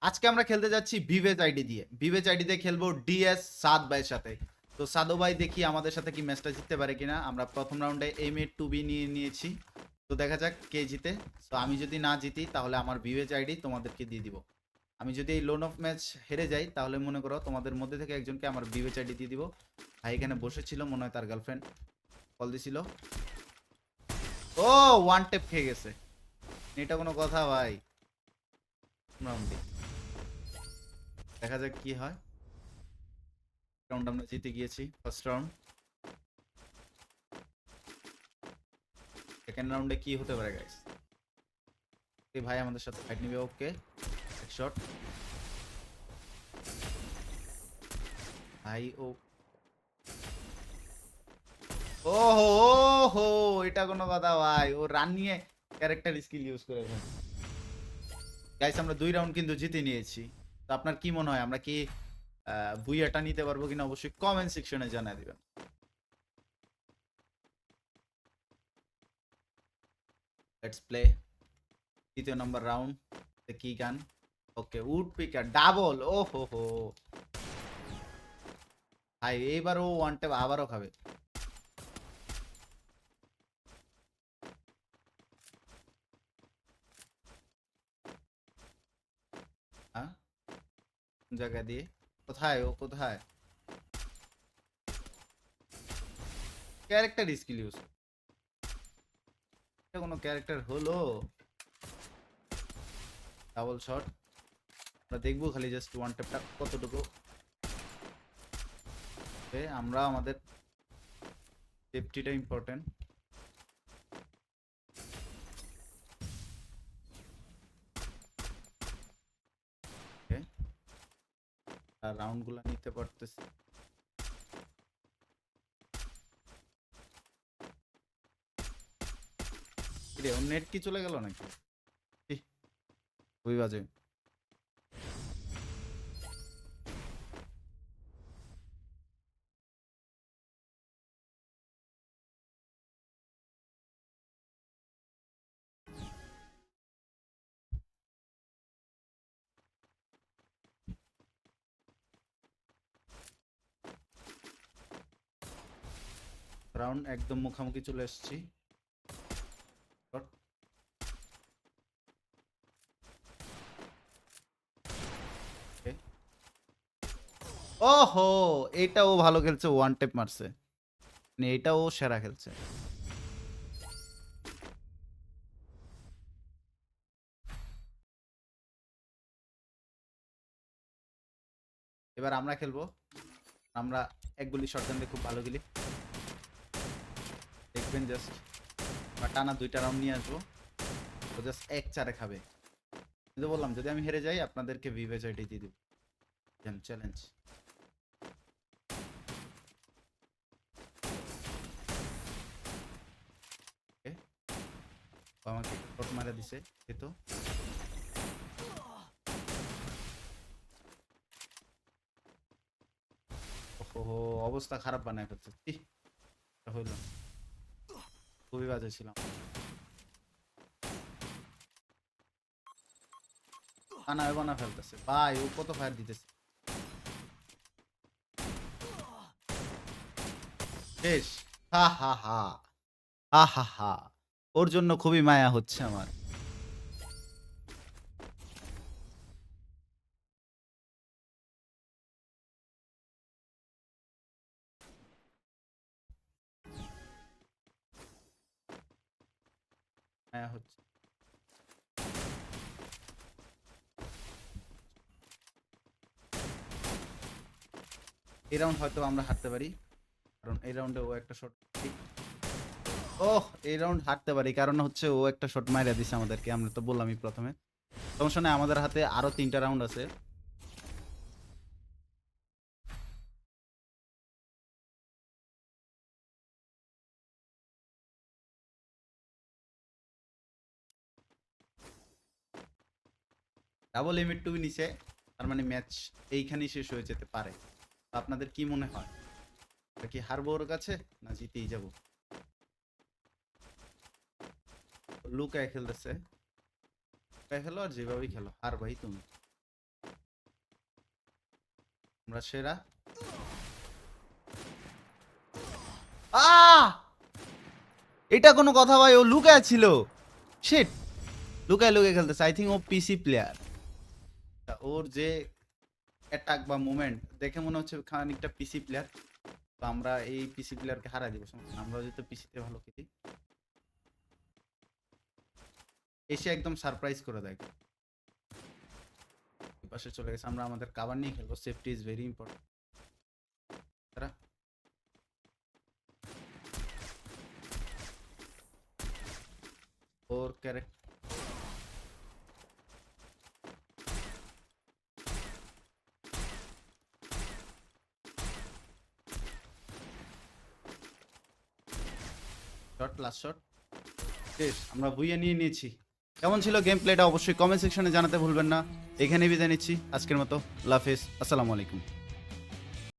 আজকে আমরা খেলতে যাচ্ছি ভিভেজ আইডি দিয়ে। ভিভেজ আইডি দিয়ে খেলবো ডিএস সাদ ভাইয়ের সাথে। তো সাদো ভাই দেখি আমাদের সাথে কি ম্যাচটা জিততে পারে কিনা। আমরা প্রথম রাউন্ডে এম এ টু বি নিয়ে নিয়েছি। তো দেখা যাক কে জিতে। তো আমি যদি না জিতি তাহলে আমার ভিভেজ আইডি তোমাদেরকে দিয়ে দিব। আমি যদি এই লোন অফ ম্যাচ হেরে যাই তাহলে মনে করো তোমাদের মধ্যে থেকে একজনকে আমার ভিভেজ আইডি দিয়ে দিব। ভাই এখানে বসেছিল, মনে হয় তার গার্লফ্রেন্ড কল দিছিল। ও ওয়ান টেপ খেয়ে গেছে। এটা কোনো কথা ভাই? রাউন্ডে দেখা যাক কি হয়। রাউন্ড আমরা জিতে গিয়েছি ফার্স্ট রাউন্ড। সেকেন্ড রাউন্ডে কি হতে পারে গাইস? এই ভাই আমাদের সাথে ফাইট নিবে। ওকে, এক শট ভাই। ও ওহো ওহো, এটা কোনো কথা ভাই? ও রান নিয়ে ক্যারেক্টার স্কিল ইউজ করে ফেলছে। গাইস আমরা 2 রাউন্ড কিন্তু জিতে নিয়েছি। তো আপনার কি মনে হয় আমরা কি বুইয়াটা নিতে পারবো কিনা অবশ্যই কমেন্ট সেকশনে জানিয়ে দিবেন। লেটস প্লে তৃতীয় নম্বর রাউন্ড। কি গান? ওকে, উড পিকার ডাবল। ও হো হো ভাই, এইবারও ওয়ান ট্যাপ আবারও খাবে। হ্যাঁ, কোন জায়গা দিয়ে? কোথায় ও, কোথায়? ক্যারেক্টার স্কিল ইউজ, এটা কোনো ক্যারেক্টার হলো? Double shot. আমরা দেখবো খালি জাস্ট ওয়ান ট্যাপটা কতটুকু। আমরা আমাদের সেফটিটা ইম্পর্টেন্ট। আর রাউন্ড গুলা নিতে পারতেছি। রে ওর নেট কি চলে গেল নাকি? ইহ, খুবই বাজে। রাউন্ড একদম মুখামুখি চলে এসেছি। ওহো, এটাও ভালো খেলছে, ওয়ান টেপ মারছে। মানে এটাও সেরা খেলছে। এবার আমরা খেলবো। আমরা এক গুলি শটগান দিয়ে খুব ভালো গেলি দেখবেন জাস্ট। বা টানা 2টা রাউন্ড নিয়ে আসবো। তো জাস্ট এক চারে খাবে। কিন্তু বললাম যদি আমি হেরে যাই আপনাদেরকে ভিভেজ আইডি দিয়ে দিব। চ্যালেঞ্জ। আমাকে শট মারা দিছে এ তো। ওহো, অবস্থা খারাপ বানায় ফেলছে। হইলো, খুবই বাজে ছিলাম। বানায় বানা ফেলতেছে ভাই, ও কত ফায়ার দিতেছে। শেষ। হা হা হা, হা হা হা। ওর জন্য খুবই মায়া হচ্ছে আমার। মায়া হচ্ছে। এই রাউন্ড হয়তো আমরা হারতে পারি, কারণ এই রাউন্ডে ও একটা শট। ওহ, এই রাউন্ড হারতে পারি কারণ হচ্ছে ও একটা শট মাইরা দিছে আমাদেরকে। আমরা তো বললামই প্রথমে। সমস্যা নাই, আমাদের হাতে আরো 3টা রাউন্ড আছে। ডাবল লিমিট টু নিচে, তার মানে ম্যাচ এইখানেই শেষ হয়ে যেতে পারে। তো আপনাদের কি মনে হয়, আমরা কি হারবো ওর কাছে না জিতেই যাব? লুকায় খেলতেছে। লুকায় খেলো আর যেভাবেই খেলো, হারবাই তুমি। আমরা সেরা। আহ এটা কোনো কথা ভাই, ও লুকায় ছিল। শিট, লুকায় লুকায় খেলতেছে। আই থিঙ্ক ও পিসি প্লেয়ার। ওর যে অ্যাটাক বা মুভমেন্ট দেখে মনে হচ্ছে খানিকটা পিসি প্লেয়ার। তো আমরা এই পিসি প্লেয়ারকে হারাই দিব। আমরা যেহেতু পিসিতে ভালো খেলি, এসে একদম সারপ্রাইজ করে দেয়। পাশে চলে গেছে, আমরা আমাদের কাভার নিয়ে খেলবো। Safety is very important. তারা ওর ক্যারেক্টার শট, লাস্ট শট শেষ। আমরা বুইয়ে নিয়ে নিয়েছি। কেমন ছিল গেম প্লেটা অবশ্যই কমেন্ট সেকশনে জানাতে ভুলবেন না। এখানে বিদায় নিচ্ছি আজকের মতো। আল্লাহ হাফেজ, আসসালামু আলাইকুম।